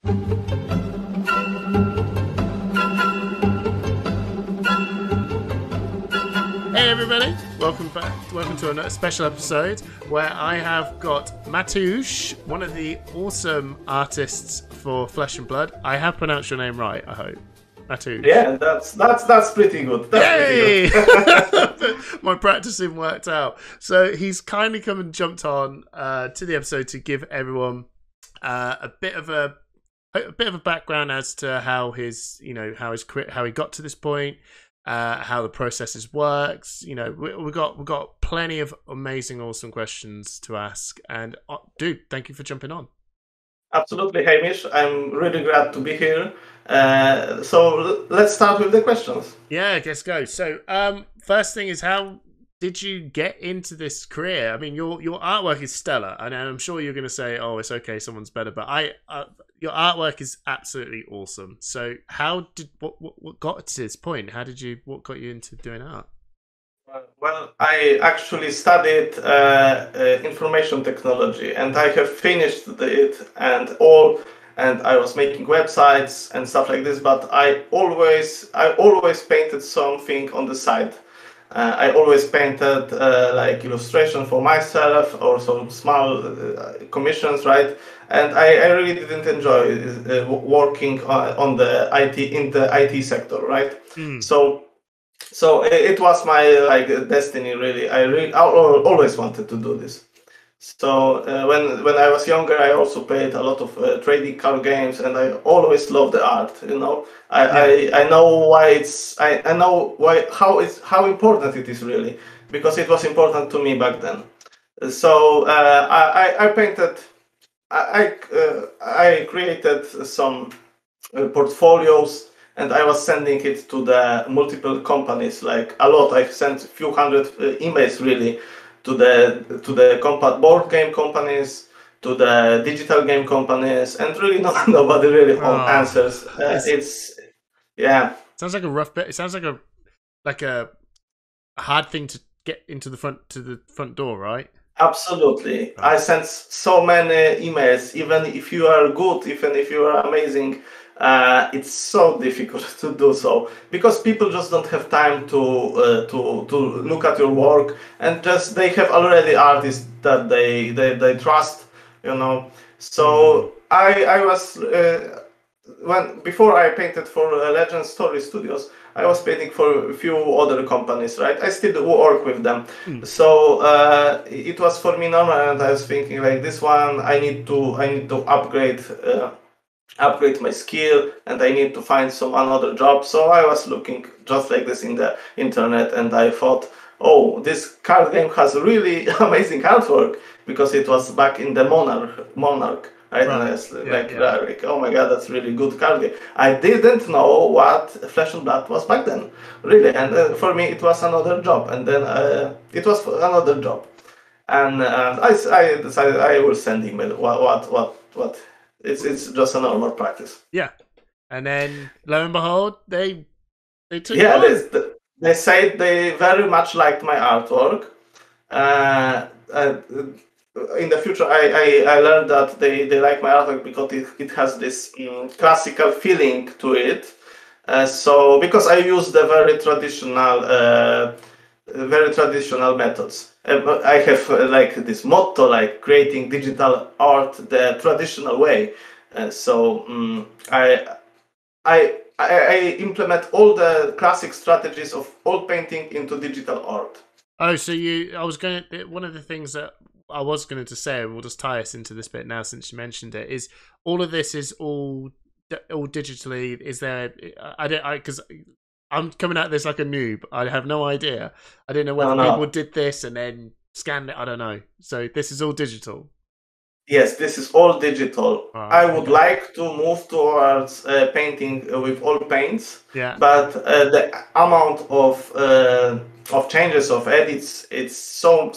Hey everybody, welcome back. Welcome to another special episode where I have got Mateusz, one of the awesome artists for Flesh and Blood. I have pronounced your name right, I hope. Mateusz. Yeah, that's pretty good. Yay! My practicing worked out. So he's kindly come and jumped on to the episode to give everyone a bit of a background as to how his how he got to this point. How the process works. We've got plenty of amazing, awesome questions to ask. And dude, thank you for jumping on. Absolutely, Hamish. I'm really glad to be here. So let's start with the questions. Yeah, let's go. So, first thing is, how did you get into this career? I mean, your artwork is stellar, and I'm sure you're going to say, "Oh, it's okay, someone's better." But your artwork is absolutely awesome. So, what got to this point? What got you into doing art? Well, I actually studied information technology, and I have finished it and I was making websites and stuff like this. But I always painted something on the side. I always painted like illustration for myself or some small commissions, right? And I really didn't enjoy working on the IT sector, right? So it was my destiny, really. I always wanted to do this. So when I was younger, I also played a lot of trading card games, and I always loved the art. I know why how important it is, really, because it was important to me back then. So I painted. I created some portfolios, and I was sending it to the multiple companies, like a lot. I sent a few hundred emails, really, to the board game companies, to the digital game companies, and really nobody really answers. Sounds like a rough bit. It sounds like a hard thing to get into the front door, right? Absolutely. I sent so many emails. Even if you are good, even if you are amazing, it's so difficult to do so because people just don't have time to look at your work, and just they have already artists that they trust, So I was before I painted for Legend Story Studios, I was painting for a few other companies, right? I still work with them. So it was for me normal, and I was thinking like this one, I need to upgrade my skill, and I need to find another job. So I was looking just like this in the internet, and I thought, oh, this card game has really amazing artwork, because it was back in the Monarch. Right? And I was like, oh my god, that's really good card game. I didn't know what Flesh and Blood was back then, really, and for me it was another job, and then it was another job, and I decided I will send email. What? It's just a normal practice. Yeah, and then lo and behold, they took. Yeah, they said they very much liked my artwork. In the future, I learned that they like my artwork because it has this classical feeling to it. So because I use the very traditional methods. I have like this motto, like creating digital art the traditional way. So I implement all the classic strategies of old painting into digital art. Oh, so one of the things that I was going to say, and we'll just tie us into this bit now since you mentioned it, is all of this is all digitally. Is there? Because I'm coming at this like a noob. I have no idea. I didn't know whether people did this and then scanned it. I don't know. So this is all digital. Yes, this is all digital. I would like to move towards painting with all paints. Yeah. But the amount of changes, of edits, it's so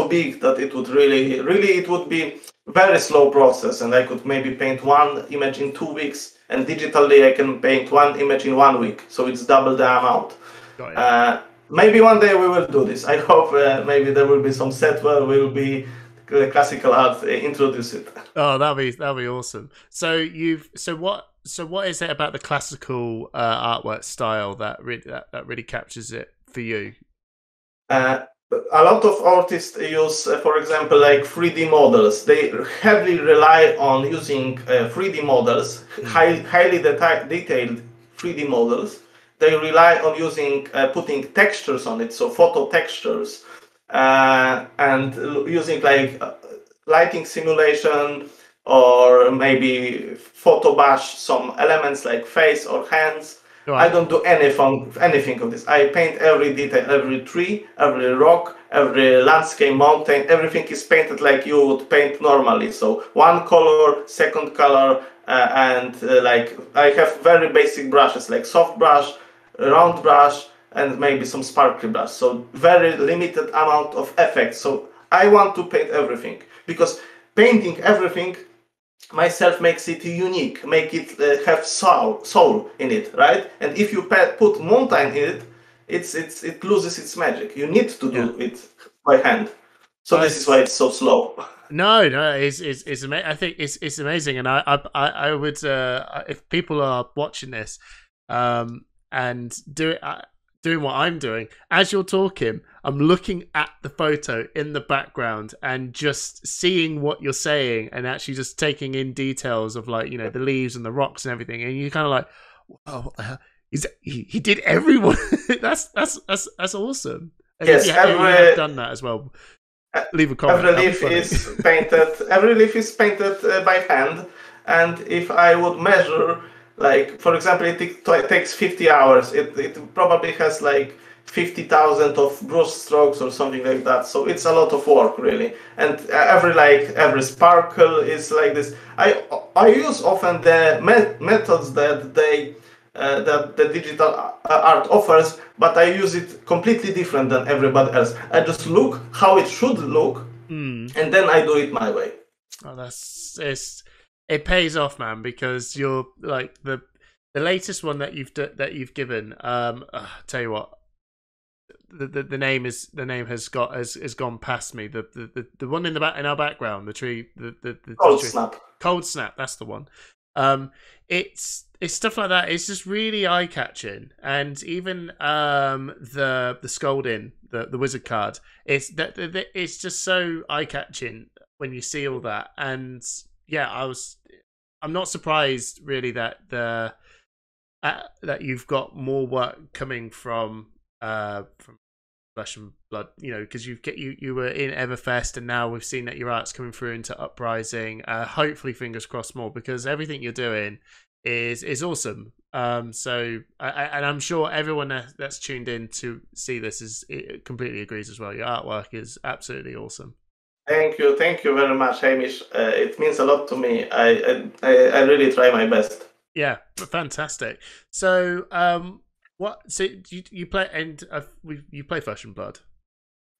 big that it would really it would be very slow process, and I could maybe paint one image in 2 weeks, and digitally I can paint one image in 1 week, so it's double the amount. Maybe one day we will do this. I hope maybe there will be some set where we will be classical art, introduce it. Oh, that'd be awesome. So what is it about the classical artwork style that really captures it for you? A lot of artists use, for example, like 3D models. They heavily rely on using 3D models, highly detailed 3D models. They rely on using putting textures on it, so photo textures, and using like lighting simulation, or maybe photo bash some elements like face or hands. Right. I don't do anything of this. I paint every detail, every tree, every rock, every landscape, mountain. Everything is painted like you would paint normally. So one color, second color, and like I have very basic brushes like soft brush, round brush, and maybe some sparkly brush. So very limited amount of effects. So I want to paint everything, because painting everything myself makes it unique, make it have soul in it, right? And if you put mountain in it, it loses its magic. You need to do it by hand. So this is why it's so slow. No, it's amazing. I think it's amazing, and I would if people are watching this, and doing what I'm doing as you're talking, I'm looking at the photo in the background and just seeing what you're saying, and actually just taking in details of, like, you know, the leaves and the rocks and everything, and you're kind of like, wow, what the hell? He did everyone. that's awesome. And yes, you have done that as well. Leave a comment. Every leaf is painted. Every leaf is painted by hand, and if I would measure, like, for example, it takes 50 hours. It probably has like 50,000 of brush strokes or something like that. So it's a lot of work, really. And every sparkle is like this. I use often the methods that that the digital art offers, but I use it completely different than everybody else. I just look how it should look, and then I do it my way. Oh, it pays off, man, because you're like the latest one that you've given. Tell you what, the name has gone past me. The one in our background, the tree, the Cold Snap. That's the one. It's stuff like that. It's just really eye catching, and even the scolding, the wizard card. It's just so eye catching when you see all that, and yeah, I'm not surprised really that that you've got more work coming from Flesh and Blood, you know, because you were in Everfest, and now we've seen that your art's coming through into Uprising. Hopefully, fingers crossed, more, because everything you're doing is awesome. So I'm sure everyone that's tuned in to see this completely agrees as well. Your artwork is absolutely awesome. Thank you very much, Hamish. It means a lot to me. I really try my best. Yeah, fantastic. So, So you play, and you play Flesh and Blood?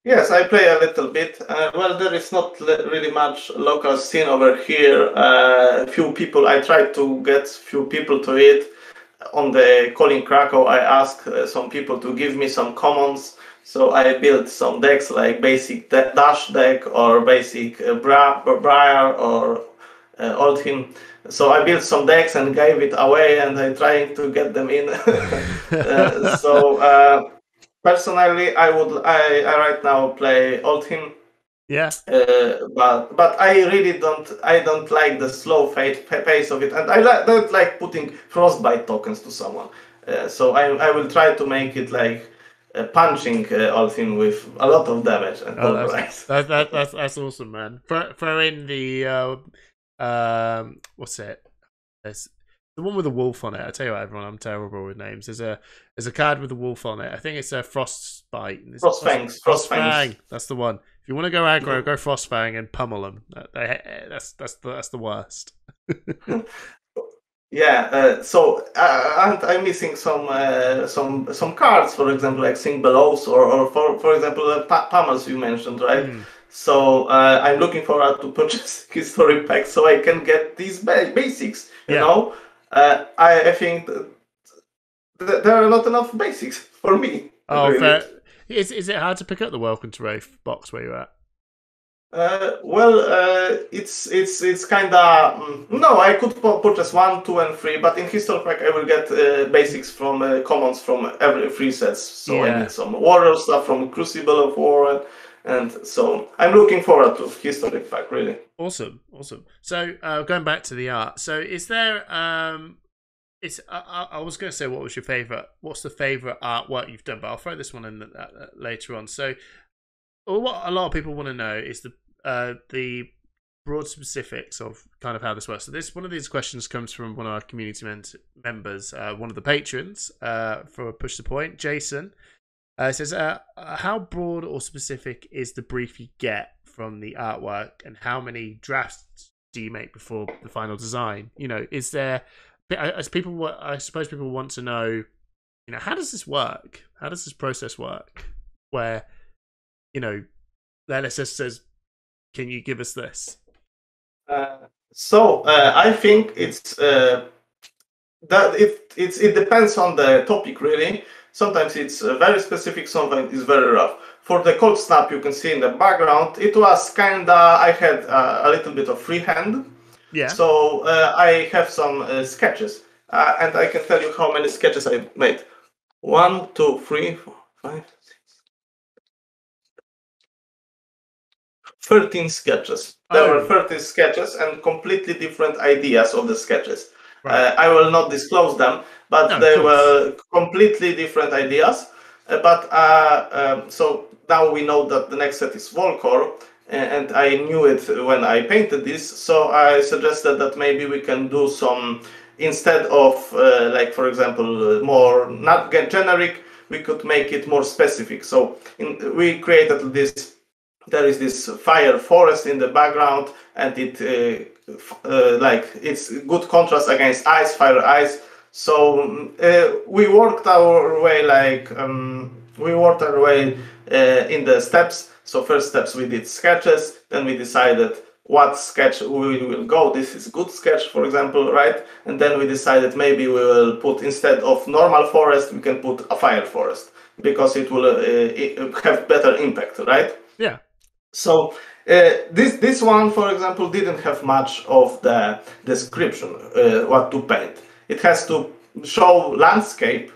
Yes, I play a little bit. Well, there is not really much local scene over here. Few people. I tried to get few people to it. On the Calling Krakow, I asked some people to give me some commons. So I built some decks, like basic Dash deck or basic Briar or Oldhim. So I built some decks and gave it away, and I'm trying to get them in. Personally, I right now play Oldhim. Yeah. But I really don't like the slow pace of it, and I don't like putting frostbite tokens to someone. So I will try to make it like punching Oldhim with a lot of damage. And that's awesome, man. Throw in the what's it? There's the one with the wolf on it. I tell you what, everyone, I'm terrible with names. There's a card with a wolf on it. I think it's a Frostbite. Frostfang. That's the one. If you want to go aggro, go Frostfang and pummel them. That's the worst. Yeah. So I'm missing some cards, for example, like Sing Belows or for example the pummels you mentioned, right? So I'm looking forward to purchase history packs so I can get these basics. You know, I think there are not enough basics for me. Oh, really. Is it hard to pick up the Welcome to Wraith box where you're at? It's kind of no. I could purchase 1, 2, and 3, but in History Pack I will get basics from commons from every 3 sets. So I need some warrior stuff from Crucible of War, and so I'm looking forward to History Pack really. Awesome. So going back to the art, so is there I was going to say what's the favorite artwork you've done, but I'll throw this one in later on. So what a lot of people want to know is the broad specifics of kind of how this works. So one of these questions comes from one of our community members, one of the patrons for Push the Point, Jason. Says, how broad or specific is the brief you get from the artwork, and how many drafts do you make before the final design? Is there, I suppose people want to know, how does this work? How does this process work? Where, the LSS says, can you give us this? I think it's that it depends on the topic really. Sometimes it's very specific, sometimes it's very rough. For the cold snap, you can see in the background, it was kinda, I had a little bit of freehand. Yeah. So I have some sketches, and I can tell you how many sketches I made. 1, 2, 3, 4, 5, 6, 13 sketches. There were 13 sketches and completely different ideas of the sketches. Right. I will not disclose them, but they were completely different ideas. So now we know that the next set is Volcor, and I knew it when I painted this. So I suggested that maybe we can do some, instead of like for example more not generic, we could make it more specific. So we created this. There is this fire forest in the background, and it like it's good contrast against ice, fire, ice. So we worked our way in the steps. So first steps we did sketches, then we decided what sketch we will go. This is good sketch, for example, right? And then we decided maybe we will put, instead of normal forest, we can put a fire forest, because it will have better impact, right? Yeah. So this one, for example, didn't have much of the description what to paint. It has to show landscape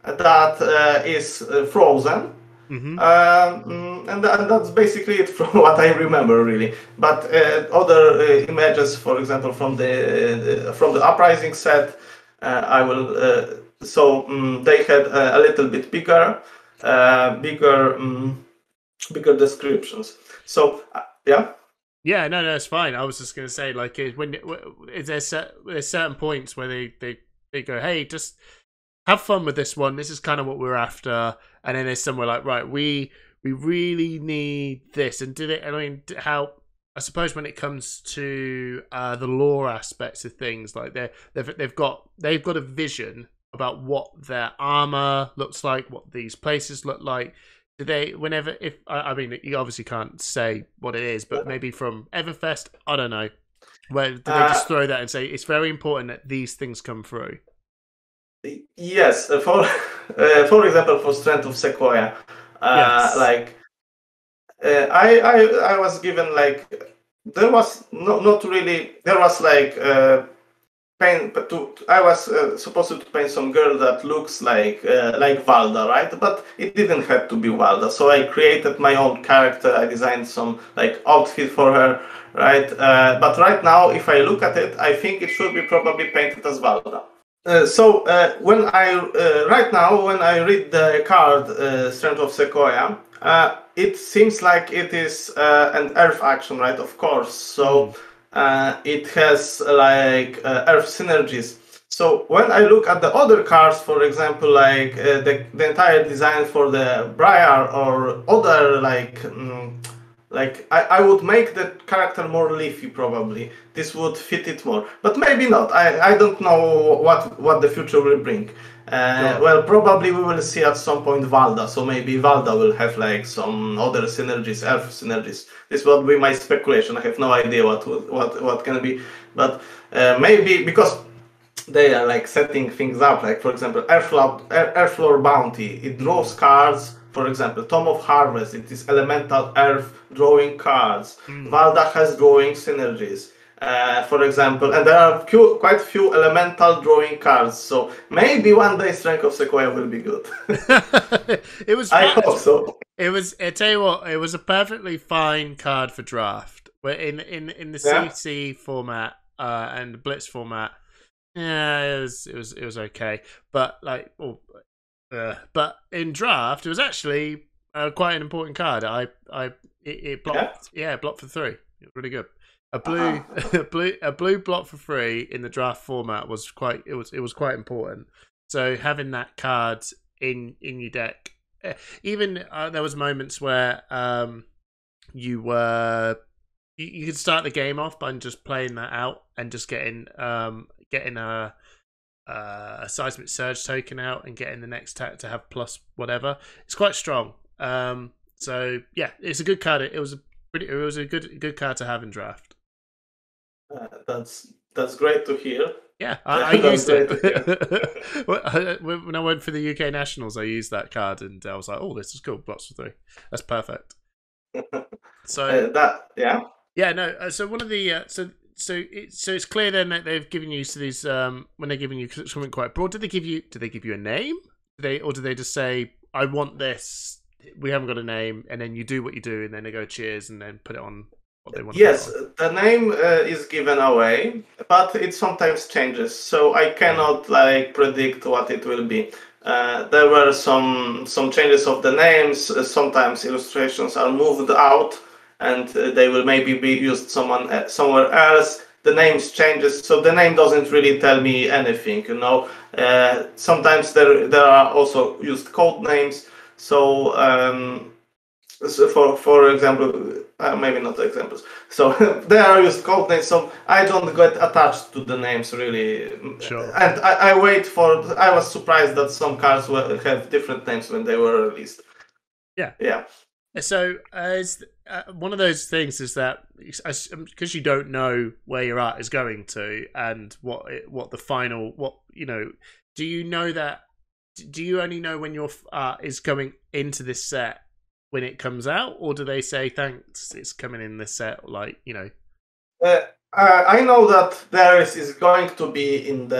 that is frozen, and that's basically it from what I remember, really. But other images, for example, from the Uprising set, I will. They had a little bit bigger descriptions. So yeah. Yeah, no, it's fine. I was just going to say, like, there's certain points where they go, hey, just have fun with this one. This is kind of what we're after. And then there's somewhere like, right, we really need this. And did it? I mean, how? I suppose when it comes to the lore aspects of things, like they've got a vision about what their armor looks like, what these places look like. Do they, I mean, you obviously can't say what it is, but maybe from Everfest, I don't know, where do they just throw that and say it's very important that these things come through? Yes, for example, for Strength of Sequoia, yes. Like I was given, like, there was not really, there was like I was supposed to paint some girl that looks like Valda, right? But it didn't have to be Valda. So I created my own character. I designed some like outfit for her, right? But right now, if I look at it, I think it should be probably painted as Valda. When I read the card Strength of Sequoia, it seems like it is an Earth action, right? Of course. So. It has like Earth synergies. So when I look at the other cards, for example, like the entire design for the Briar or other I would make the character more leafy probably. This would fit it more, but maybe not. I don't know what the future will bring. Well, probably we will see at some point Valda. So maybe Valda will have like some other synergies, Earth synergies. This would be my speculation. I have no idea what can be, but maybe because they are like setting things up. Like for example, Earthfloor Bounty. It draws cards for example, Tome of Harvest, it is elemental earth drawing cards. Mm. Valda has drawing synergies, for example, and there are quite few elemental drawing cards. So maybe one day Strength of Sequoia will be good. It was. I hope so. It was. I tell you what, it was a perfectly fine card for draft. Where in the CC format and the Blitz format, yeah, it was okay. But like, but in draft, it was actually quite an important card. It blocked. Yeah, it blocked for 3. It was really good. A blue a blue block for 3 in the draft format was quite. It was quite important. So having that card in your deck, even there was moments where you could start the game off by just playing that out and just getting a seismic surge token out and getting the next attack to have plus whatever. It's quite strong. So yeah, it's a good card. It was a good card to have in draft. That's great to hear. Yeah, I used it. When I went for the UK Nationals, I used that card and I was like, "Oh, this is cool. Blocks for 3. That's perfect." So Yeah, no. So one of the so it's clear then that they've given you these when they're giving you something quite broad. Did they give you a name? Or do they just say, "I want this"? We haven't got a name, and then you do what you do, and then they go cheers, and then put it on what they want. Yes, the name is given away, but it sometimes changes, so I cannot predict what it will be. There were some changes of the names. Sometimes illustrations are moved out, and they will maybe be used somewhere else. The names changes, so the name doesn't really tell me anything. Sometimes there are also used code names. So, for example, maybe not examples. So there are used code names. So I don't get attached to the names really. Sure. And I wait for. I was surprised that some cards have different names when they were released. Yeah. Yeah. So one of those things is that because you don't know where your art is going to and what the final do you know that? Do you only know when your art is coming into this set when it comes out, or do they say thanks, it's coming in this set? I know that there is going to be in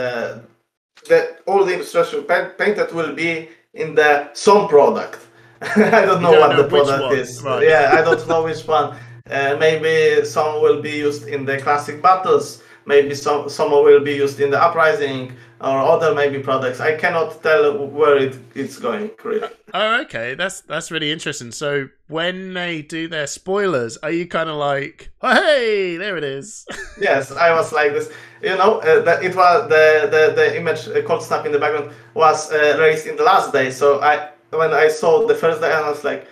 all the illustration painted will be in the some product. I don't know what the product is. Right. Yeah, I don't know which one. Maybe some will be used in the classic battles. Maybe some will be used in the Uprising or other maybe products. I cannot tell where it's going, really. Oh, okay. That's really interesting. So when they do their spoilers, are you kind of like, oh, hey, there it is? Yes, I was like this. It was the image Cold Snap in the background was released in the last day. So when I saw the first day, I was like,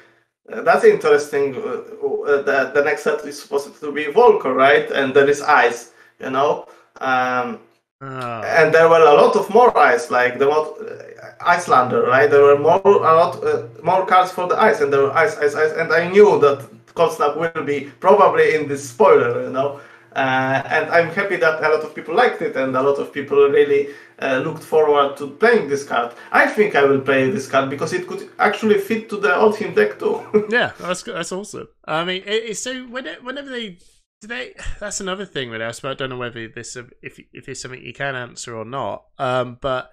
that's interesting. The next set is supposed to be Volker, right? And there is ice. And there were a lot of more ice, like the Icelander, right? There were a lot more cards for the ice, and there were ice, and I knew that Cold Snap will be probably in this spoiler, and I'm happy that a lot of people liked it, and a lot of people really looked forward to playing this card. I think I will play this card because it could actually fit to the Old Him deck too. Yeah, that's awesome. I mean, so whenever they. That's another thing really. I don't know whether this if it's something you can answer or not. But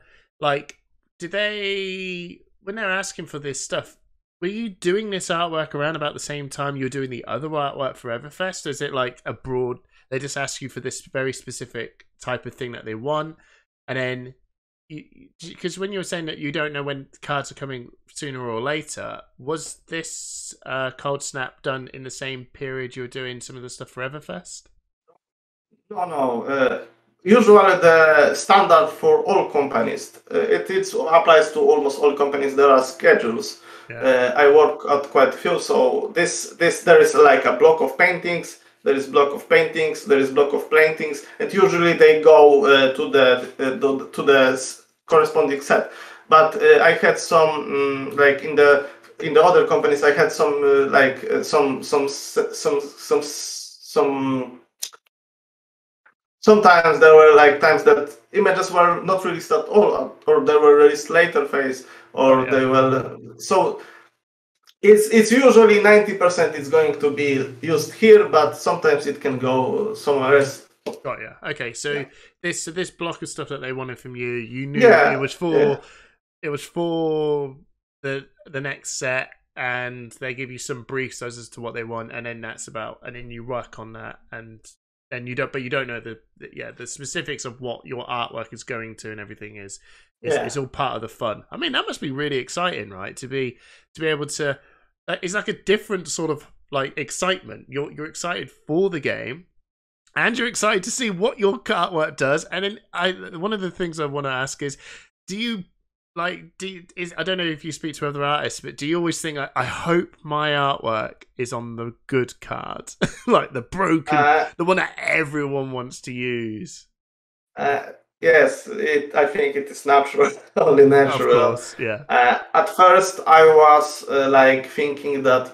do they, when they're asking for this stuff, were you doing this artwork around about the same time you were doing the other artwork for Everfest? Or is it like a broad? They just ask you for this very specific type of thing that they want, and then because when you were saying that you don't know when cards are coming sooner or later, was this Cold Snap done in the same period you were doing some of the stuff for Everfest? No. Usually the standard for all companies. It applies to almost all companies. There are schedules. Yeah. I work at quite a few. So this there is like a block of paintings. There is block of paintings. There is block of paintings, and usually they go to the corresponding set. But I had some like in the other companies. I had some Sometimes there were times that images were not released at all, or they were released later phase, or they were so. It's usually 90% is going to be used here, but sometimes it can go somewhere else. Got ya. Okay, so this block of stuff that they wanted from you, you knew it was for the next set, and they give you some briefs as to what they want, and then that's about, and then you work on that, and you don't know the specifics of what your artwork is going to and everything is all part of the fun. I mean, that must be really exciting, right? To be able to, it's like a different sort of like excitement. You're excited for the game, and you're excited to see what your artwork does. And then one of the things I want to ask is, I don't know if you speak to other artists, but do you always think, I hope my artwork is on the good card, like the broken, the one that everyone wants to use? Yes, I think it is natural, only natural. Of course, yeah. At first, I was like thinking that,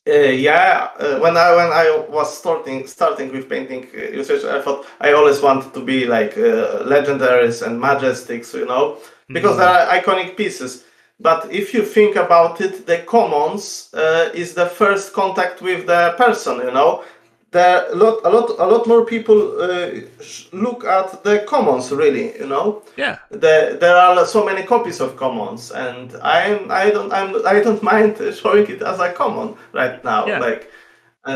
when I was starting with painting illustration, I thought I always wanted to be like legendaries and majestics, because they are iconic pieces. But if you think about it, the commons is the first contact with the person, A lot more people look at the commons, really, Yeah. There are so many copies of commons, and I don't mind showing it as a common right now. Yeah. Like,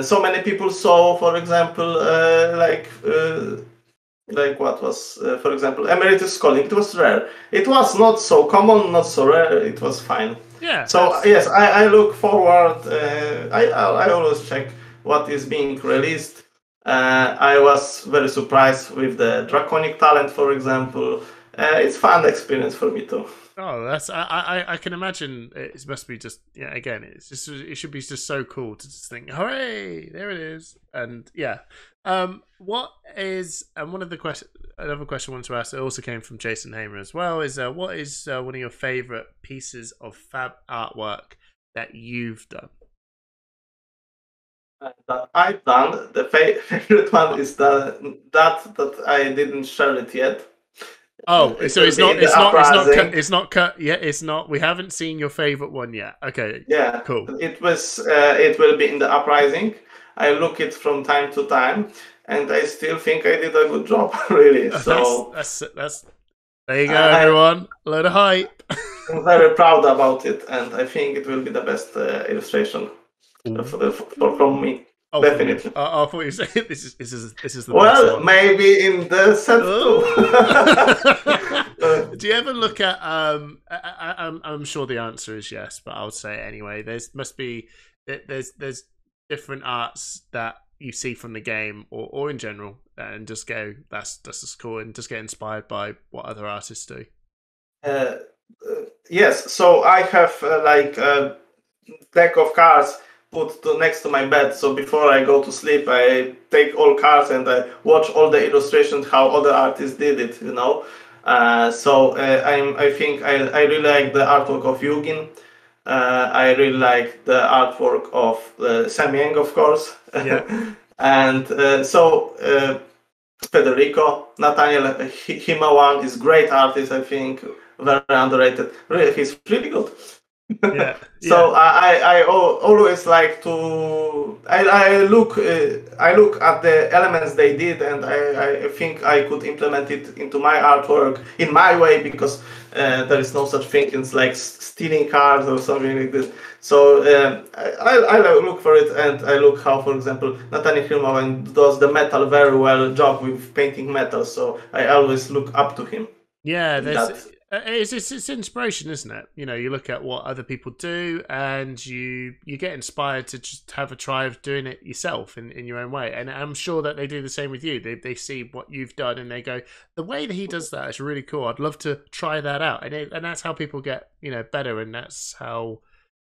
so many people saw, for example, like what was, for example, Emeritus Calling. It was rare. It was not so common, not so rare. It was fine. Yeah. So yes, I look forward. I always check what is being released. I was very surprised with the Draconic Talent, for example. It's fun experience for me too. Oh, that's I can imagine it must be just again it should be just so cool to just think, hooray, there it is. And what is, and another question I wanted to ask that also came from Jason Hamer as well is what is one of your favorite pieces of fab artwork that you've done? That I've done, the favorite one is that I didn't share it yet. Oh, so it's not cut yet. It's not. We haven't seen your favorite one yet. Okay. Yeah. Cool. It will be in the Uprising. I look it from time to time, and I still think I did a good job. Really. So that's. There you go, everyone. Load of hype. I'm very proud about it, and I think it will be the best illustration from me. Oh, definitely. I thought you said this is the well, best maybe in the set too. Do you ever look at I'm sure the answer is yes, but I'll say it anyway. There's different arts that you see from the game or in general, and just go, that's just cool, and just get inspired by what other artists do. Yes, so I have like a deck of cards put next to my bed, so before I go to sleep I take all cards and I watch all the illustrations how other artists did it, so I think I really like the artwork of Yugin. I really like the artwork of Samyang, of course. Yeah. And Federico Nathaniel Himawan is great artist, I think, very underrated. Really, he's really good. Yeah. So I always like to I look at the elements they did, and I think I could implement it into my artwork in my way, because there is no such thing as like stealing cards or something like this. So I look for it, and I look how, for example, Nathaniel Hilmawan does the metal very well job with painting metal. So I always look up to him. Yeah, it's inspiration, isn't it? You look at what other people do, and you get inspired to just have a try of doing it yourself in your own way. And I'm sure that they do the same with you. They see what you've done, and they go, the way that he does that is really cool. I'd love to try that out. And that's how people get better, and that's how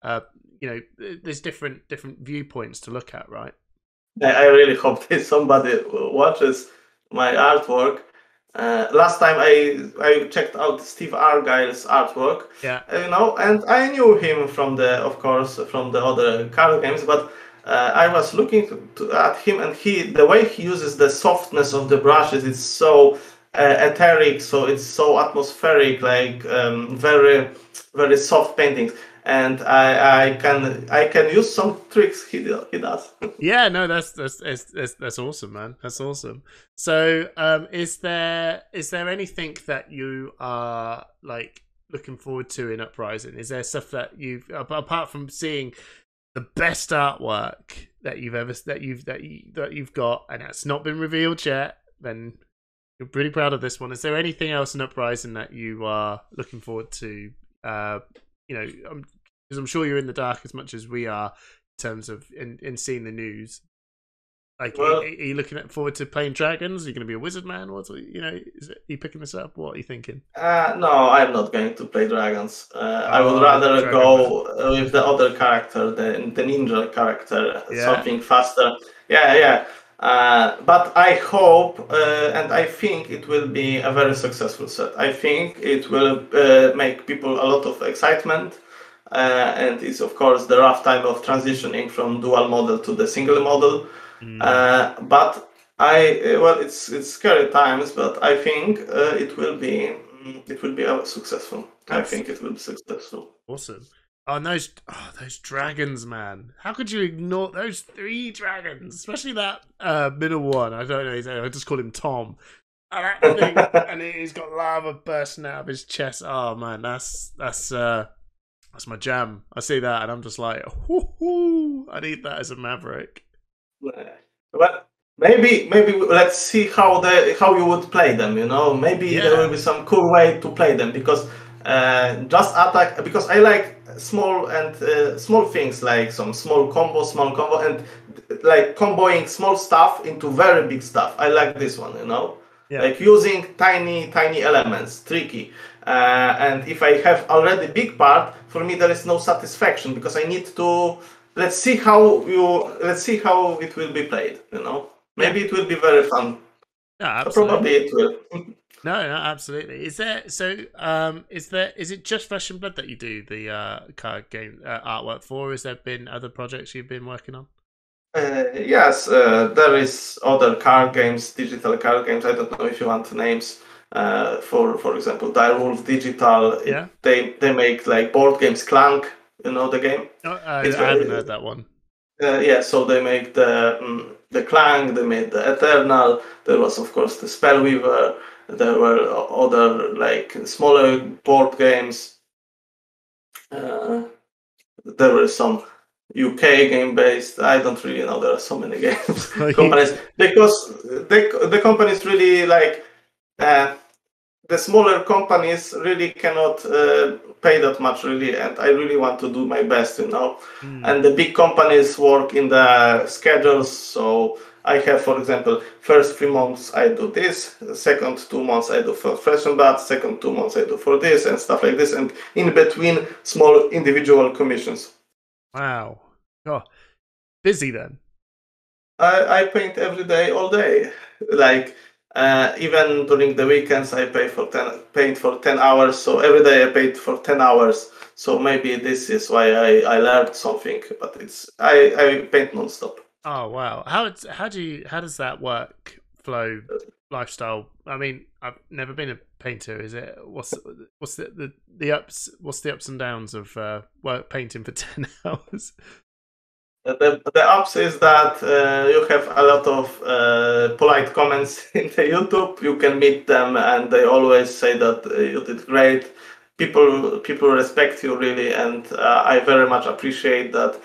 there's different viewpoints to look at, right? I really hope that somebody watches my artwork. Last time I checked out Steve Argyle's artwork, and I knew him from the other card games, but I was looking at him, and the way he uses the softness of the brushes, it's so etheric, so it's so atmospheric, like very, very soft paintings. and I can use some tricks he does. Yeah, no, that's awesome, man. That's awesome. So, is there anything that you are like looking forward to in Uprising? Is there stuff that you've apart from seeing the best artwork that you've got, and that's not been revealed yet? Then you're pretty proud of this one. Is there anything else in Uprising that you are looking forward to? You know, because I'm sure you're in the dark as much as we are in terms of in seeing the news. Like, Well, are you looking forward to playing dragons? Are you going to be a wizard man? Are you picking this up? What are you thinking? no, I'm not going to play dragons. I would Oh, rather Dragon go with the other character, the ninja character, Yeah. something faster. Yeah. But I hope and I think it will be a very successful set. I think it will make people a lot of excitement. And it's of course the rough time of transitioning from dual model to the single model. But it's scary times, but I think it will be successful. I think it will be successful. Awesome. Oh, and those dragons, man! How could you ignore those 3 dragons, especially that middle one? I don't know. I just call him Tom. And that thing, and he's got lava bursting out of his chest. Oh man, that's my jam. I see that, and I'm just like, whoo, I need that as a maverick. Well, maybe let's see how you would play them. You know, maybe there will be some cool way to play them, because just attack. Because I like small things, like some small combo, and like comboing small stuff into very big stuff. I like this one. You know, like using tiny elements, tricky. And if I have already big part, for me there is no satisfaction, because I need to. Let's see how it will be played. You know, maybe it will be very fun. Yeah, Probably it will. No, absolutely. Is it just Flesh and Blood that you do the card game artwork for? Or has there been other projects you've been working on? Yes, there is other card games, digital card games. I don't know if you want names. For example, Direwolf Digital. Yeah. They make like board games. Clank, you know the game. Oh, I haven't heard that one. So they make the Clank. They made the Eternal. There was of course the Spellweaver. There were other like smaller board games. There were some UK game based. I don't really know. There are so many games companies, because the companies really like the smaller companies really cannot pay that much really, and I really want to do my best, you know. And the big companies work in the schedules, so I have, for example, first 3 months I do this, second 2 months I do for Flesh and Blood, second 2 months I do for this, and stuff like this, and in between small individual commissions. Wow. Oh, busy then. I paint every day, all day. Like even during the weekends, I paint for 10 hours. So every day I paint for 10 hours. So maybe this is why I learned something. But I paint nonstop. Oh wow! How does that work? Flow lifestyle. I mean, I've never been a painter. Is it? What's the ups? What's the ups and downs of work painting for 10 hours? The ups is that you have a lot of polite comments in the YouTube. You can meet them, and they always say that you did great. People respect you really, and I very much appreciate that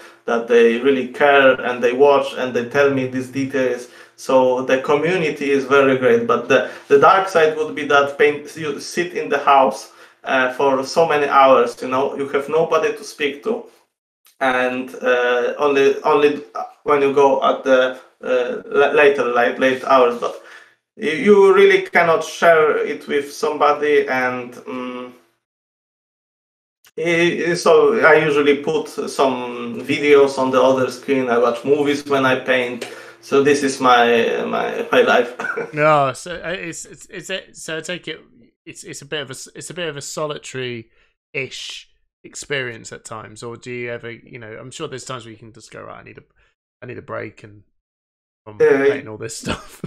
they really care and they watch and they tell me these details. So the community is very great. But the dark side would be that you sit in the house for so many hours. You know, you have nobody to speak to, and only when you go at the late hours. But you really cannot share it with somebody, and so I usually put some videos on the other screen. I watch movies when I paint. So this is my life. No, so so I take it it's a bit of a solitary-ish experience at times, or do you ever, I'm sure there's times where you can just go, right, I need a break and I'm painting all this stuff.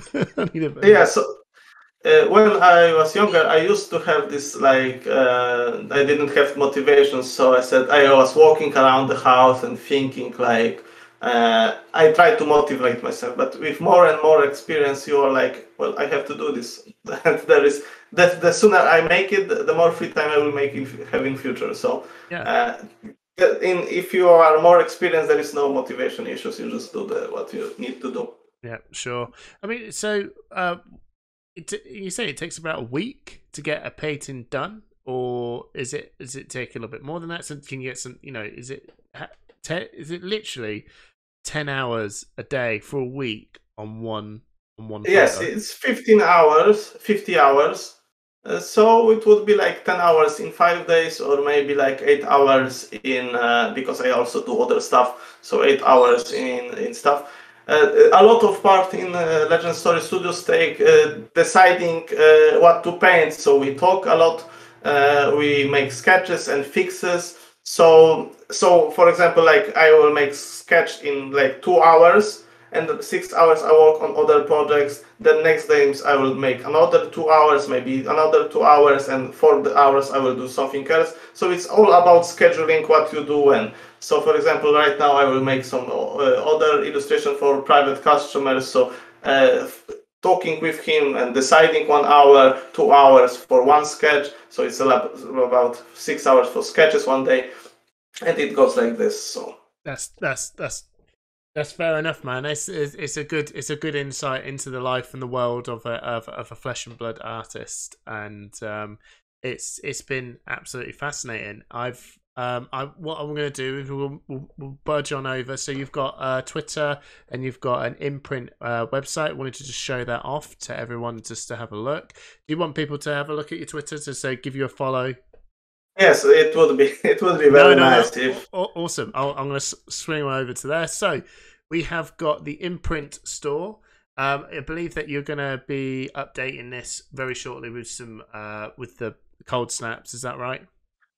Yeah, so when I was younger, I used to have this like I didn't have motivation, so I said I was walking around the house and thinking like I tried to motivate myself. But with more and more experience, you are like, well, I have to do this. And there is that the sooner I make it, the more free time I will make have in future. So Yeah. if you are more experienced, there is no motivation issues. You just do what you need to do. Yeah, sure. I mean, so you say it takes about a week to get a painting done, or is it take a little bit more than that? So can you get some? Is it literally 10 hours a day for a week on one Yes, photo? it's 15 hours, 50 hours. So it would be like 10 hours in 5 days, or maybe like 8 hours in, because I also do other stuff. So 8 hours in stuff. A lot of part in Legend Story Studios take deciding what to paint. So we talk a lot, we make sketches and fixes. So for example, like I will make sketch in like 2 hours, and 6 hours I work on other projects. The next days I will make another 2 hours, maybe another 2 hours, and 4 hours I will do something else. So it's all about scheduling what you do when. So for example, right now I will make some other illustration for private customers. So talking with him and deciding 1 hour, 2 hours for one sketch. So it's about 6 hours for sketches one day, and it goes like this. So That's fair enough, man. It's a good insight into the life and the world of a flesh and blood artist, and it's been absolutely fascinating. What I'm going to do is we'll budge on over. So you've got Twitter and you've got an imprint website. I wanted to just show that off to everyone just to have a look. Do you want people to have a look at your Twitter to say give you a follow? yes, it would be very nice if. Awesome. I'm going to swing over to there. So we have got the imprint store. I believe that you're going to be updating this very shortly with some with the cold snaps. Is that right?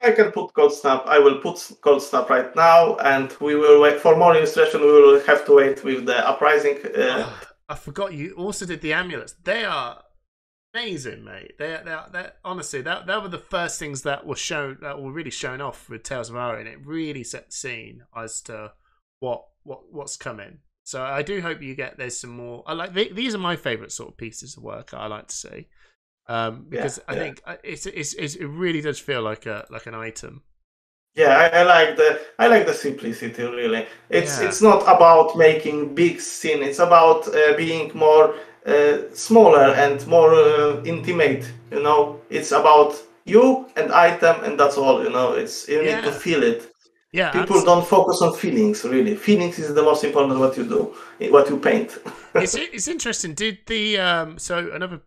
I can put cold snap. I will put cold snap right now, and we will wait for more illustration. We will have to wait with the uprising. I forgot you also did the amulets. They are amazing, mate. They're honestly that were the first things that were really shown off with Tales of Aria, and it really set the scene as to what's coming. So I do hope you get there's some more. I like these are my favorite sort of pieces of work I like to see, because I think it really does feel like an item. Yeah, I like the simplicity. Really, Yeah. it's not about making big scene. It's about being more smaller and more intimate. You know, it's about you and item, and that's all. You know, it's you need to Yeah. feel it. Yeah. People don't focus on feelings. Really, feelings is the most important what you do, what you paint. It's interesting. Did the so another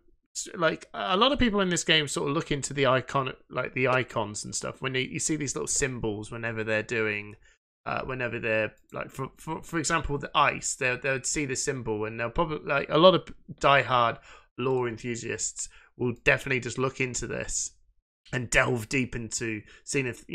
like a lot of people in this game sort of look into the icons and stuff when you see these little symbols whenever they're doing whenever they're like for example the ice they'll see the symbol and they'll probably like a lot of diehard lore enthusiasts will definitely just look into this and delve deep into seeing if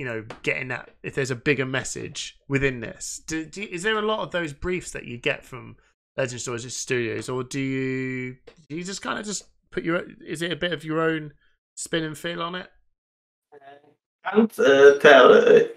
getting that if there's a bigger message within this. Is there a lot of those briefs that you get from Legend Stories Studios, or do you just kind of just put is it a bit of your own spin and feel on it? Can't tell it.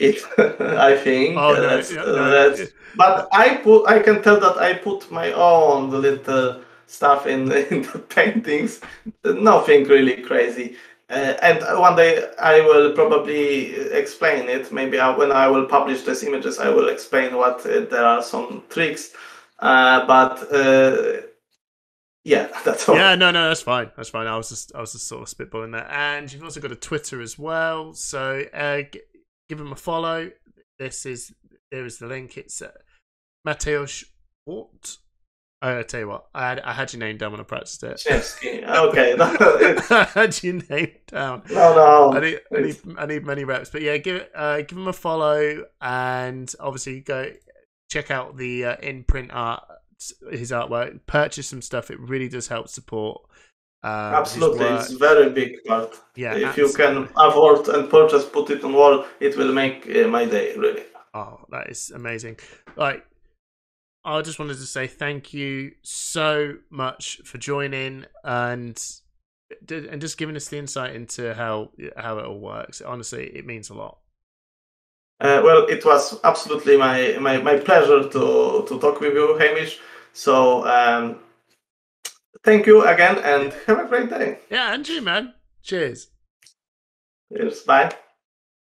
I think Oh no, no. that's. But I can tell that I put my own little stuff in in the paintings. Nothing really crazy. And one day I will probably explain it. Maybe when I will publish these images, I will explain what there are some tricks. But yeah, that's all. Yeah, no, that's fine. That's fine. I was just sort of spitballing that. And you've also got a Twitter as well. So give him a follow. There is the link. It's Mateusz what? I tell you what, I had your name down when I practiced it. Wisniewski. Okay, I had your name down. no. I need many reps, but yeah, give him a follow, and obviously go check out the in-print art, his artwork. Purchase some stuff. It really does help support. Absolutely, it's very big part. Yeah, if you can afford and purchase, put it on wall, it will make my day really. Oh, that is amazing! Like, I just wanted to say thank you so much for joining, and and just giving us the insight into how it all works. Honestly, it means a lot. Well, it was absolutely my pleasure to talk with you, Hamish. So thank you again, and have a great day. Yeah, and you, man. Cheers. Cheers. Bye.